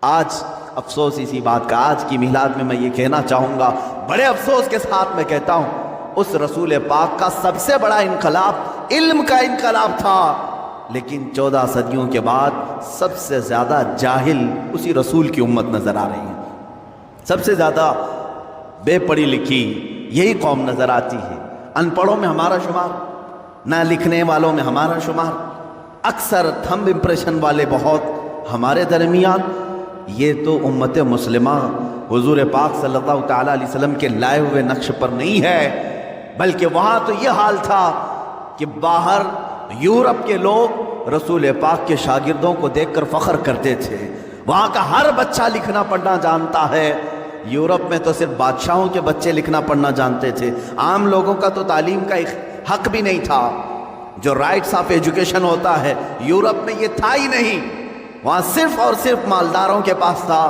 آج افسوس اسی بات کا، آج کی میلاد میں یہ کہنا چاہوں گا، بڑے افسوس کے ساتھ میں کہتا ہوں، اس رسول پاک کا سب سے بڑا انقلاب علم کا انقلاب تھا، لیکن 14 صدیوں کے بعد سب سے زیادہ جاہل اسی رسول کی امت نظر آ رہی ہے، سب سے زیادہ بے پڑھی لکھی یہی قوم نظر آتی ہے، ان پڑھوں میں ہمارا شمار، نہ لکھنے والوں میں ہمارا شمار، اکثر تھمب امپریشن والے بہت ہمارے درمیان۔ یہ تو امت مسلمہ حضور پاک صلی اللہ تعالیٰ علیہ وسلم کے لائے ہوئے نقش پر نہیں ہے، بلکہ وہاں تو یہ حال تھا کہ باہر یورپ کے لوگ رسول پاک کے شاگردوں کو دیکھ کر فخر کرتے تھے، وہاں کا ہر بچہ لکھنا پڑھنا جانتا ہے۔ یورپ میں تو صرف بادشاہوں کے بچے لکھنا پڑھنا جانتے تھے، عام لوگوں کا تو تعلیم کا حق بھی نہیں تھا، جو رائٹس آف ایجوکیشن ہوتا ہے یورپ میں یہ تھا ہی نہیں، وہاں صرف اور صرف مالداروں کے پاس تھا۔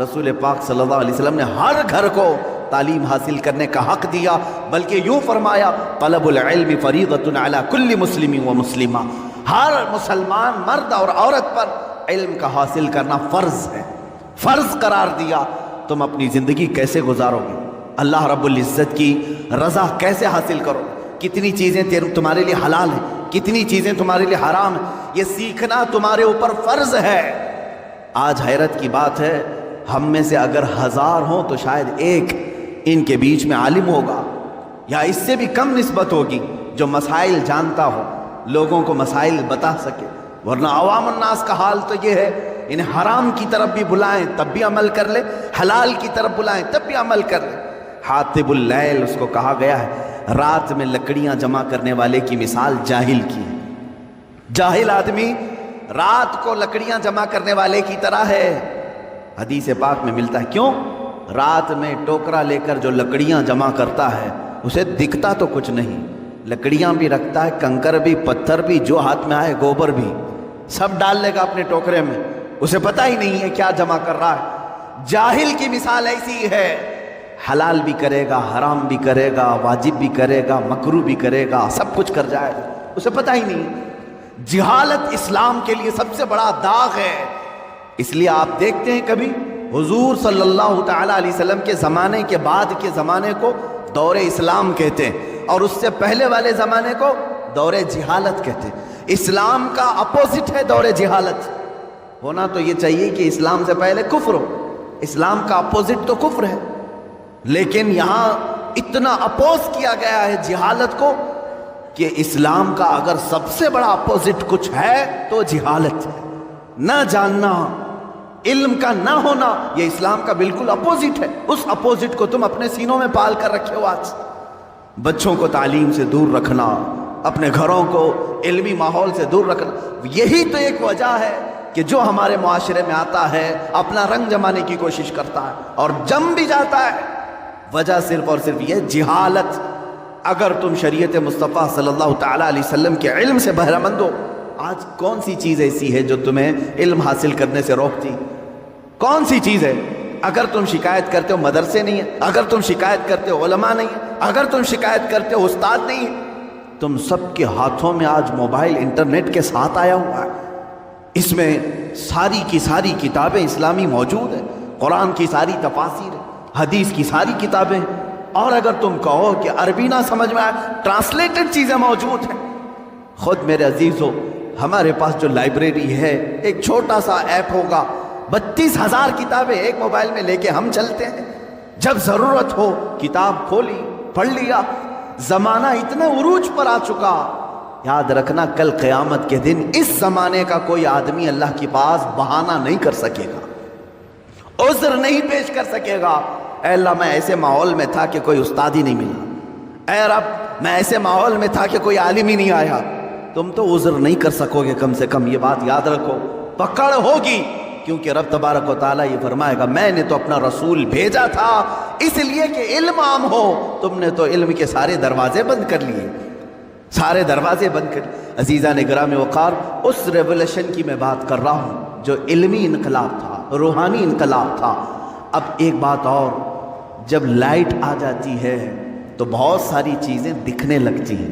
رسول پاک صلی اللہ علیہ وسلم نے ہر گھر کو تعلیم حاصل کرنے کا حق دیا، بلکہ یوں فرمایا طلب العلم فریضۃ علی کل مسلم و مسلمہ، ہر مسلمان مرد اور عورت پر علم کا حاصل کرنا فرض ہے، فرض قرار دیا۔ تم اپنی زندگی کیسے گزارو گے، اللہ رب العزت کی رضا کیسے حاصل کرو، کتنی چیزیں تمہارے لیے حلال ہیں، کتنی چیزیں تمہارے لیے حرام ہیں، یہ سیکھنا تمہارے اوپر فرض ہے۔ آج حیرت کی بات ہے، ہم میں سے اگر 1000 ہوں تو شاید ایک ان کے بیچ میں عالم ہوگا، یا اس سے بھی کم نسبت ہوگی جو مسائل جانتا ہو، لوگوں کو مسائل بتا سکے، ورنہ عوام الناس کا حال تو یہ ہے، انہیں حرام کی طرف بھی بلائیں تب بھی عمل کر لے، حلال کی طرف بلائیں تب بھی عمل کر لے۔ حاطب اللیل اس کو کہا گیا ہے، رات میں لکڑیاں جمع کرنے والے کی مثال جاہل کی ہے، جاہل آدمی رات کو لکڑیاں جمع کرنے والے کی طرح ہے۔ حدیث پاک میں ملتا ہے، کیوں؟ رات میں ٹوکرا لے کر جو لکڑیاں جمع کرتا ہے اسے دکھتا تو کچھ نہیں، لکڑیاں بھی رکھتا ہے، کنکر بھی، پتھر بھی، جو ہاتھ میں آئے، گوبر بھی، سب ڈال لے گا اپنے ٹوکرے میں، اسے پتہ ہی نہیں ہے کیا جمع کر رہا ہے۔ جاہل کی مثال ایسی ہے، حلال بھی کرے گا، حرام بھی کرے گا، واجب بھی کرے گا، مکروہ بھی کرے گا، سب کچھ کر جائے گا، اسے پتہ ہی نہیں۔ جہالت اسلام کے لیے سب سے بڑا داغ ہے، اس لیے آپ دیکھتے ہیں کبھی حضور صلی اللہ تعالیٰ علیہ وسلم کے زمانے کے بعد کے زمانے کو دور اسلام کہتے ہیں، اور اس سے پہلے والے زمانے کو دور جہالت کہتے ہیں۔ اسلام کا اپوزٹ ہے دور جہالت، ہونا تو یہ چاہیے کہ اسلام سے پہلے کفر ہو، اسلام کا اپوزٹ تو کفر ہے، لیکن یہاں اتنا اپوز کیا گیا ہے جہالت کو کہ اسلام کا اگر سب سے بڑا اپوزٹ کچھ ہے تو جہالت ہے، نہ جاننا، علم کا نہ ہونا، یہ اسلام کا بالکل اپوزٹ ہے۔ اس اپوزٹ کو تم اپنے سینوں میں پال کر رکھے ہو آج۔ بچوں کو تعلیم سے دور رکھنا، اپنے گھروں کو علمی ماحول سے دور رکھنا، یہی تو ایک وجہ ہے کہ جو ہمارے معاشرے میں آتا ہے اپنا رنگ جمانے کی کوشش کرتا ہے اور جم بھی جاتا ہے، وجہ صرف اور صرف یہ جہالت۔ اگر تم شریعت مصطفیٰ صلی اللہ تعالیٰ علیہ وسلم کے علم سے بہرہ مند ہو، آج کون سی چیز ایسی ہے جو تمہیں علم حاصل کرنے سے روکتی؟ کون سی چیز ہے؟ اگر تم شکایت کرتے ہو مدرسے نہیں ہیں، اگر تم شکایت کرتے ہو علماء نہیں ہیں، اگر تم شکایت کرتے ہو استاد نہیں ہیں، تم سب کے ہاتھوں میں آج موبائل انٹرنیٹ کے ساتھ آیا ہوا ہے، اس میں ساری کی ساری کتابیں اسلامی موجود ہیں، قرآن کی ساری تفاسیر ہیں، حدیث کی ساری کتابیں ہیں، اور اگر تم کہو کہ عربی نہ سمجھ میں آئے، ٹرانسلیٹڈ چیزیں موجود ہیں۔ خود میرے عزیزو، ہمارے پاس جو لائبریری ہے، ایک چھوٹا سا ایپ ہوگا، 32,000 کتابیں ایک موبائل میں لے کے ہم چلتے ہیں، جب ضرورت ہو کتاب کھولی، پڑھ لیا۔ زمانہ اتنے عروج پر آ چکا، یاد رکھنا کل قیامت کے دن اس زمانے کا کوئی آدمی اللہ کے پاس بہانہ نہیں کر سکے گا، عذر نہیں پیش کر سکے گا، اے اللہ میں ایسے ماحول میں تھا کہ کوئی استاد ہی نہیں ملا، اے رب میں ایسے ماحول میں تھا کہ کوئی عالم ہی نہیں آیا۔ تم تو عذر نہیں کر سکو گے، کم سے کم یہ بات یاد رکھو، پکڑ ہوگی، کیونکہ رب تبارک و تعالیٰ یہ فرمائے گا میں نے تو اپنا رسول بھیجا تھا اس لیے کہ علم عام ہو، تم نے تو علم کے سارے دروازے بند کر لیے، سارے دروازے بند کر۔ عزیزان گرامی وقار، اس ریولوشن کی میں بات کر رہا ہوں جو علمی انقلاب تھا، روحانی انقلاب تھا۔ اب ایک بات اور، جب لائٹ آ جاتی ہے تو بہت ساری چیزیں دکھنے لگتی ہیں،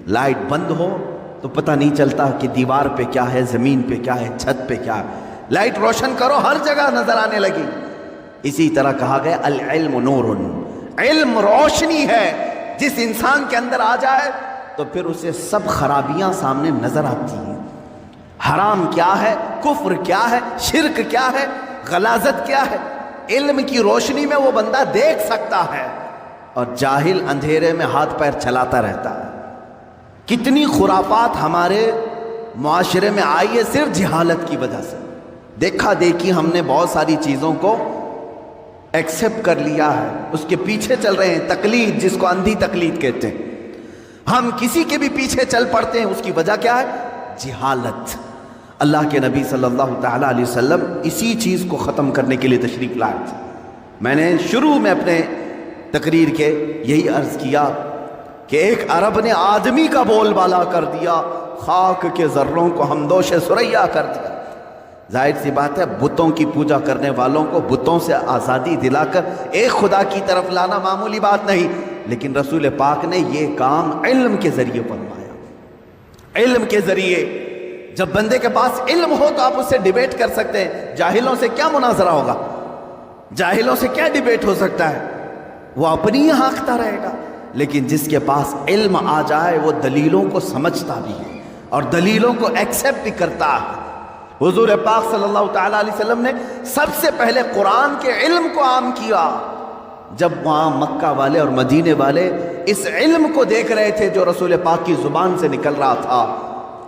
لائٹ بند ہو تو پتہ نہیں چلتا کہ دیوار پہ کیا ہے، زمین پہ کیا ہے، چھت پہ کیا ہے، لائٹ روشن کرو، ہر جگہ نظر آنے لگی۔ اسی طرح کہا گیا العلم نور، علم روشنی ہے، جس انسان کے اندر آ جائے تو پھر اسے سب خرابیاں سامنے نظر آتی ہیں۔ حرام کیا ہے، کفر کیا ہے، شرک کیا ہے، غلاظت کیا ہے، علم کی روشنی میں وہ بندہ دیکھ سکتا ہے، اور جاہل اندھیرے میں ہاتھ پیر چلاتا رہتا ہے۔ کتنی خرافات ہمارے معاشرے میں آئی ہے صرف جہالت کی وجہ سے۔ دیکھا دیکھی ہم نے بہت ساری چیزوں کو ایکسیپٹ کر لیا ہے، اس کے پیچھے چل رہے ہیں، تقلید جس کو اندھی تقلید کہتے ہیں۔ ہم کسی کے بھی پیچھے چل پڑتے ہیں، اس کی وجہ کیا ہے؟ جہالت۔ اللہ کے نبی صلی اللہ تعالیٰ علیہ وسلم اسی چیز کو ختم کرنے کے لیے تشریف لائے تھے۔ میں نے شروع میں اپنے تقریر کے یہی عرض کیا کہ ایک عرب نے آدمی کا بول بالا کر دیا، خاک کے ذروں کو ہمدوش ثریا کر دیا۔ ظاہر سی بات ہے، بتوں کی پوجا کرنے والوں کو بتوں سے آزادی دلا کر ایک خدا کی طرف لانا معمولی بات نہیں، لیکن رسول پاک نے یہ کام علم کے ذریعے فرمایا۔ علم کے ذریعے، جب بندے کے پاس علم ہو تو آپ اس سے ڈیبیٹ کر سکتے ہیں۔ جاہلوں سے کیا مناظرہ ہوگا؟ جاہلوں سے کیا ڈیبیٹ ہو سکتا ہے؟ وہ اپنی ہی ہانکتا رہے گا۔ لیکن جس کے پاس علم آ جائے وہ دلیلوں کو سمجھتا بھی ہے اور دلیلوں کو ایکسیپٹ بھی کرتا ہے۔ حضور پاک صلی اللہ تعالیٰ علیہ وسلم نے سب سے پہلے قرآن کے علم کو عام کیا۔ جب وہاں مکہ والے اور مدینے والے اس علم کو دیکھ رہے تھے جو رسول پاک کی زبان سے نکل رہا تھا،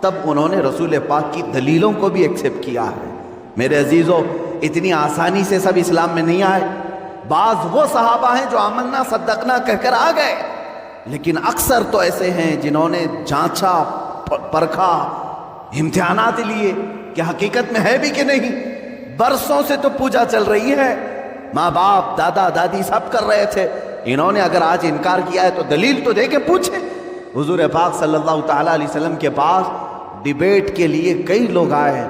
تب انہوں نے رسول پاک کی دلیلوں کو بھی ایکسیپٹ کیا ہے۔ میرے عزیزو، اتنی آسانی سے سب اسلام میں نہیں آئے۔ بعض وہ صحابہ ہیں جو آمنا صدقنا کہہ کر آ گئے، لیکن اکثر تو ایسے ہیں جنہوں نے جانچا، پرکھا، امتحانات لیے کہ حقیقت میں ہے بھی کہ نہیں۔ برسوں سے تو پوجا چل رہی ہے، ماں باپ دادا دادی سب کر رہے تھے، انہوں نے اگر آج انکار کیا ہے تو دلیل تو دے کے پوچھے۔ حضور پاک صلی اللہ تعالیٰ علیہ وسلم کے پاس ڈیبیٹ کے لیے کئی لوگ آئے ہیں۔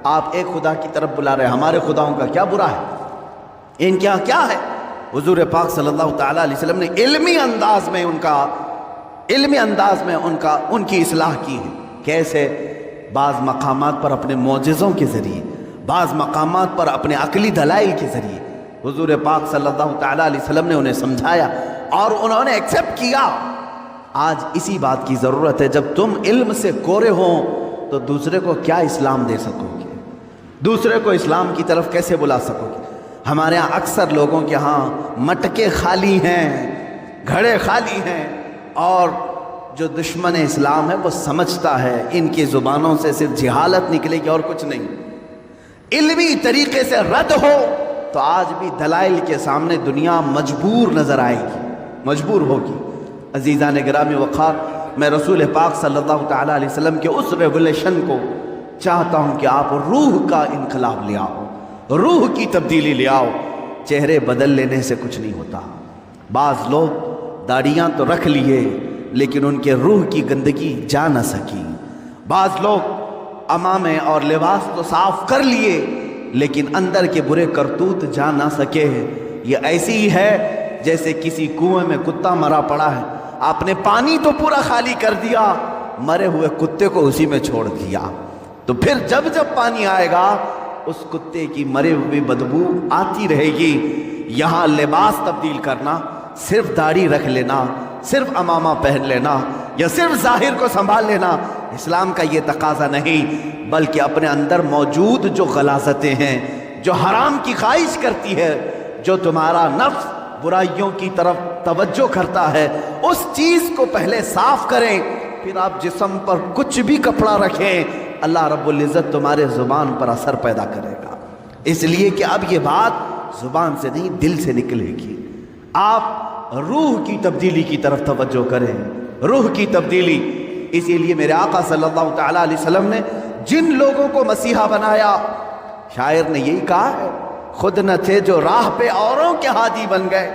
آپ ایک خدا کی طرف بلا رہے ہیں، ہمارے خداؤں کا کیا برا ہے، ان کے یہاں کیا ہے؟ حضور پاک صلی اللہ تعالیٰ علیہ وسلم نے علمی انداز میں ان کی اصلاح کی ہے۔ کیسے؟ بعض مقامات پر اپنے معجزوں کے ذریعے، بعض مقامات پر اپنے عقلی دلائل کے ذریعے حضور پاک صلی اللہ تعالیٰ علیہ وسلم نے انہیں سمجھایا اور انہوں نے ایکسیپٹ کیا۔ آج اسی بات کی ضرورت ہے، جب تم علم سے کورے ہو تو دوسرے کو کیا اسلام دے سکو گے؟ دوسرے کو اسلام کی طرف کیسے بلا سکو گے؟ ہمارے ہاں اکثر لوگوں کے ہاں مٹکے خالی ہیں، گھڑے خالی ہیں، اور جو دشمن اسلام ہے وہ سمجھتا ہے ان کی زبانوں سے صرف جہالت نکلے گی اور کچھ نہیں۔ علمی طریقے سے رد ہو تو آج بھی دلائل کے سامنے دنیا مجبور نظر آئے گی، مجبور ہوگی۔ عزیزان گرامی وقار، میں رسول پاک صلی اللہ تعالیٰ علیہ وسلم کے اس ریولیشن کو چاہتا ہوں کہ آپ روح کا انقلاب لے آؤ، روح کی تبدیلی لے آؤ۔ چہرے بدل لینے سے کچھ نہیں ہوتا۔ بعض لوگ داڑیاں تو رکھ لیے لیکن ان کے روح کی گندگی جا نہ سکی۔ بعض لوگ عمامے اور لباس تو صاف کر لیے لیکن اندر کے برے کرتوت جا نہ سکے۔ یہ ایسی ہی ہے جیسے کسی کنویں میں کتا مرا پڑا ہے، آپ نے پانی تو پورا خالی کر دیا، مرے ہوئے کتے کو اسی میں چھوڑ دیا، تو پھر جب پانی آئے گا اس کتے کی مرے ہوئی بدبو آتی رہے گی۔ یہاں لباس تبدیل کرنا، صرف داڑھی رکھ لینا، صرف عمامہ پہن لینا یا صرف ظاہر کو سنبھال لینا اسلام کا یہ تقاضا نہیں، بلکہ اپنے اندر موجود جو غلاظتیں ہیں، جو حرام کی خواہش کرتی ہے، جو تمہارا نفس برائیوں کی طرف توجہ کرتا ہے، اس چیز کو پہلے صاف کریں، پھر آپ جسم پر کچھ بھی کپڑا رکھیں، اللہ رب العزت تمہارے زبان پر اثر پیدا کرے گا۔ اس لیے کہ اب یہ بات زبان سے نہیں دل سے نکلے گی۔ آپ روح کی تبدیلی کی طرف توجہ کریں، روح کی تبدیلی۔ اسی لیے میرے آقا صلی اللہ تعالیٰ علیہ وسلم نے جن لوگوں کو مسیحا بنایا، شاعر نے یہی کہا ہے، خود نہ تھے جو راہ پہ اوروں کے ہادی بن گئے،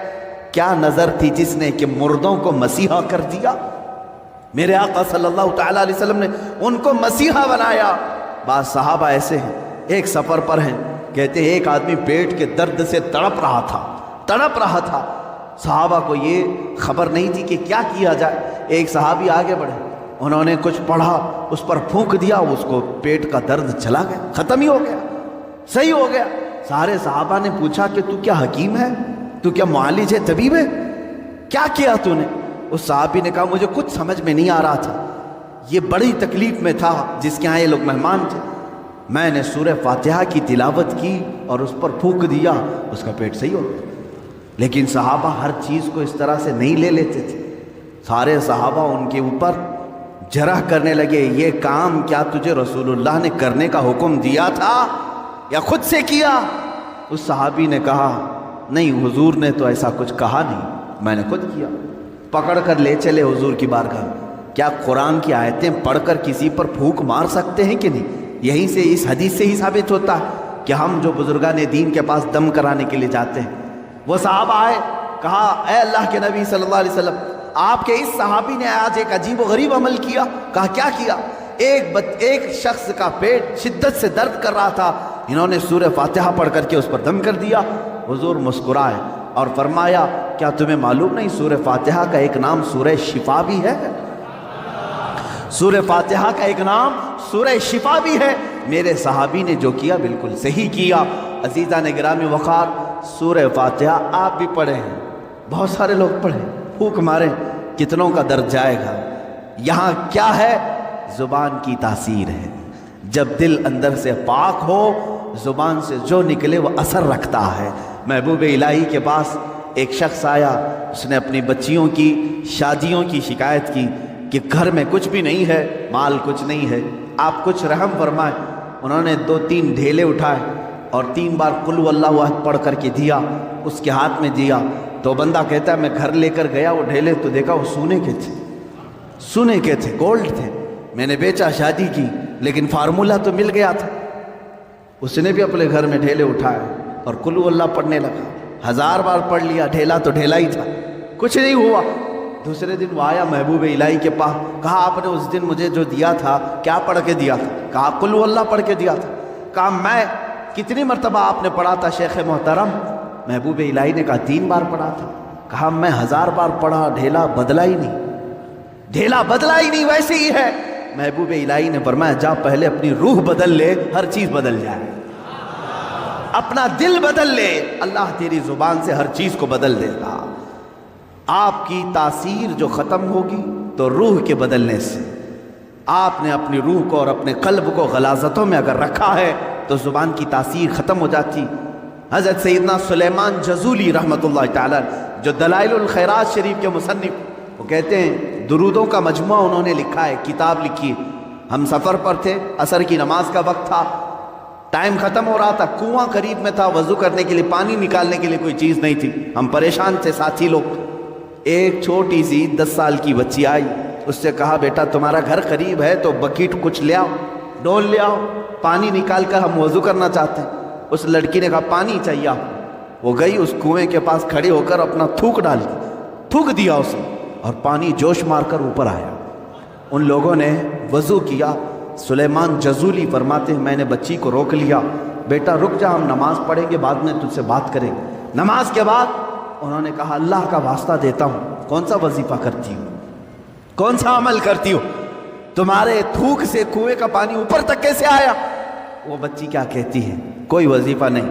کیا نظر تھی جس نے کہ مردوں کو مسیحا کر دیا۔ میرے آقا صلی اللہ تعالیٰ علیہ وسلم نے ان کو مسیحا بنایا۔ بعض صحابہ ایسے ہیں، ایک سفر پر ہیں، کہتے ہیں ایک آدمی پیٹ کے درد سے تڑپ رہا تھا، صحابہ کو یہ خبر نہیں تھی کہ کیا کیا جائے۔ ایک صحابی آگے بڑھے، انہوں نے کچھ پڑھا، اس پر پھونک دیا، اس کو پیٹ کا درد چلا گیا، ختم ہی ہو گیا۔ صحیح ہو گیا۔ سارے صحابہ نے پوچھا کہ تو کیا حکیم ہے، تو کیا معالج ہے، طبیب ہے، کیا کیا تو نے؟ اس صحابی نے کہا مجھے کچھ سمجھ میں نہیں آ رہا تھا، یہ بڑی تکلیف میں تھا جس کے ہاں یہ لوگ مہمان تھے، میں نے سورہ فاتحہ کی تلاوت کی اور اس پر پھونک دیا، اس کا پیٹ صحیح ہو گیا۔ لیکن صحابہ ہر چیز کو اس طرح سے نہیں لے لیتے تھے۔ سارے صحابہ ان کے اوپر جرح کرنے لگے، یہ کام کیا تجھے رسول اللہ نے کرنے کا حکم دیا تھا یا خود سے کیا؟ اس صحابی نے کہا نہیں، حضور نے تو ایسا کچھ کہا نہیں، میں نے خود کیا۔ پکڑ کر لے چلے حضور کی بارگاہ۔ کیا قرآن کی آیتیں پڑھ کر کسی پر پھونک مار سکتے ہیں کہ نہیں؟ یہیں سے، اس حدیث سے ہی ثابت ہوتا ہے کہ ہم جو بزرگان دین کے پاس دم کرانے کے لیے جاتے ہیں، وہ صحابہ آئے، کہا اے اللہ کے نبی صلی اللہ علیہ وسلم، آپ کے اس صحابی نے آج ایک عجیب و غریب عمل کیا۔ کہا کیا کیا؟ ایک شخص کا پیٹ شدت سے درد کر رہا تھا، انہوں نے سورہ فاتحہ پڑھ کر کے اس پر دم کر دیا۔ حضور مسکرائے اور فرمایا کیا تمہیں معلوم نہیں سورہ فاتحہ کا ایک نام سورہ شفا بھی ہے؟ سورہ فاتحہ کا ایک نام سورہ شفا بھی ہے۔ میرے صحابی نے جو کیا بالکل صحیح کیا۔ عزیزان گرامی وقار، سورہ فاتحہ آپ بھی پڑھیں، بہت سارے لوگ پڑھیں، پھونک ماریں، کتنوں کا درد جائے گا۔ یہاں کیا ہے؟ زبان کی تاثیر ہے۔ جب دل اندر سے پاک ہو، زبان سے جو نکلے وہ اثر رکھتا ہے۔ محبوب الہی کے پاس ایک شخص آیا، اس نے اپنی بچیوں کی شادیوں کی شکایت کی کہ گھر میں کچھ بھی نہیں ہے، مال کچھ نہیں ہے، آپ کچھ رحم فرمائیں۔ انہوں نے 2-3 ڈھیلے اٹھائے اور 3 بار قل هو اللہ احد پڑھ کر کے دیا، اس کے ہاتھ میں دیا۔ تو بندہ کہتا ہے میں گھر لے کر گیا، وہ ڈھیلے تو دیکھا وہ سونے کے تھے، سونے کے تھے، گولڈ تھے۔ میں نے بیچا، شادی کی، لیکن فارمولہ تو مل گیا تھا۔ اس نے بھی اپنے گھر میں ڈھیلے اٹھائے اور قل هو اللہ پڑھنے لگا، 1000 بار پڑھ لیا، ڈھیلا تو ڈھیلا ہی تھا، کچھ نہیں ہوا۔ دوسرے دن وہ آیا محبوب الہی کے پاس، کہا آپ نے اس دن مجھے جو دیا تھا کیا پڑھ کے دیا تھا؟ کہا قل هو اللہ پڑھ کے دیا تھا۔ کہا میں کتنی مرتبہ آپ نے پڑھا تھا شیخ محترم؟ محبوب الہی نے کہا 3 بار پڑھا تھا۔ کہا میں 1000 بار پڑھا، ڈھیلا بدلا ہی نہیں، ڈھیلا بدلا ہی نہیں، ویسے ہی ہے۔ محبوب الہی نے فرمایا جا پہلے اپنی روح بدل لے، ہر چیز بدل جائے، اپنا دل بدل لے، اللہ تیری زبان سے ہر چیز کو بدل دے گا۔ آپ کی تاثیر جو ختم ہوگی تو روح کے بدلنے سے، آپ نے اپنی روح کو اور اپنے قلب کو غلاظتوں میں اگر رکھا ہے تو زبان کی تاثیر ختم ہو جاتی۔ حضرت سیدنا سلیمان جزولی رحمۃ اللہ تعالی جو دلائل الخیرات شریف کے مصنف، وہ کہتے ہیں درودوں کا مجموعہ انہوں نے لکھا ہے، کتاب لکھی ہے۔ ہم سفر پر تھے، عصر کی نماز کا وقت تھا، ٹائم ختم ہو رہا تھا، کنواں قریب میں تھا، وضو کرنے کے لیے پانی نکالنے کے لیے کوئی چیز نہیں تھی، ہم پریشان تھے ساتھی لوگ۔ ایک چھوٹی سی 10 سال کی بچی آئی، اس سے کہا بیٹا تمہارا گھر قریب ہے تو بکیٹ کچھ لے آؤ، ڈول لے آؤ، پانی نکال کر ہم وضو کرنا چاہتے ہیں۔ اس لڑکی نے کہا پانی چاہیے آپ۔ وہ گئی اس کنویں کے پاس کھڑی ہو کر اپنا تھوک ڈال دی، تھوک دیا اسے، اور پانی جوش مار کر اوپر آیا۔ ان لوگوں نے وضو کیا۔ سلیمان جزولی فرماتے ہیں میں نے بچی کو روک لیا، بیٹا رک جا، ہم نماز پڑھیں گے، بعد میں تجھ سے بات کریں گے۔ نماز کے بعد انہوں نے کہا اللہ کا واسطہ دیتا ہوں، کون سا وظیفہ کرتی ہوں، کون سا عمل کرتی ہو، تمہارے تھوک سے کنویں کا پانی اوپر تک کیسے آیا؟ وہ بچی کیا کہتی ہے کوئی وظیفہ نہیں،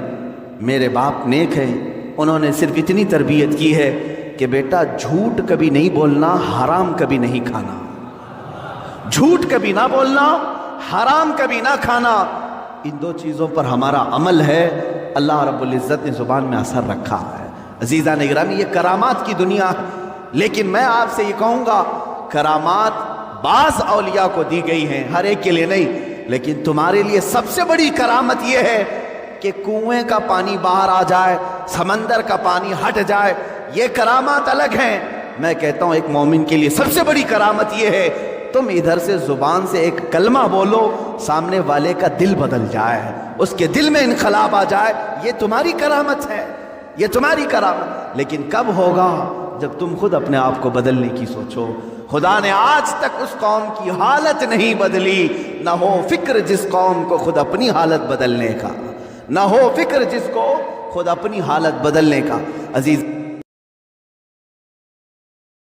میرے باپ نیک ہیں، انہوں نے صرف اتنی تربیت کی ہے کہ بیٹا جھوٹ کبھی نہیں بولنا، حرام کبھی نہیں کھانا، جھوٹ کبھی نہ بولنا، حرام کبھی نہ کھانا، ان 2 چیزوں پر ہمارا عمل ہے۔ اللہ رب العزت نے زبان میں اثر رکھا ہے۔ عزیزان گرامی یہ کرامات کی دنیا ہے، لیکن میں آپ سے یہ کہوں گا کرامات بعض اولیاء کو دی گئی ہیں، ہر ایک کے لیے نہیں، لیکن تمہارے لیے سب سے بڑی کرامت یہ ہے کہ کنویں کا پانی باہر آ جائے، سمندر کا پانی ہٹ جائے، یہ کرامات الگ ہیں۔ میں کہتا ہوں ایک مومن کے لیے سب سے بڑی کرامت یہ ہے تم ادھر سے زبان سے ایک کلمہ بولو، سامنے والے کا دل بدل جائے، اس کے دل میں انقلاب آ جائے، یہ تمہاری کرامت ہے، یہ تمہاری کرامت۔ لیکن کب ہوگا؟ جب تم خود اپنے آپ کو بدلنے کی سوچو۔ خدا نے آج تک اس قوم کی حالت نہیں بدلی، نہ ہو فکر جس قوم کو خود اپنی حالت بدلنے کا، نہ ہو فکر جس کو خود اپنی حالت بدلنے کا۔ عزیز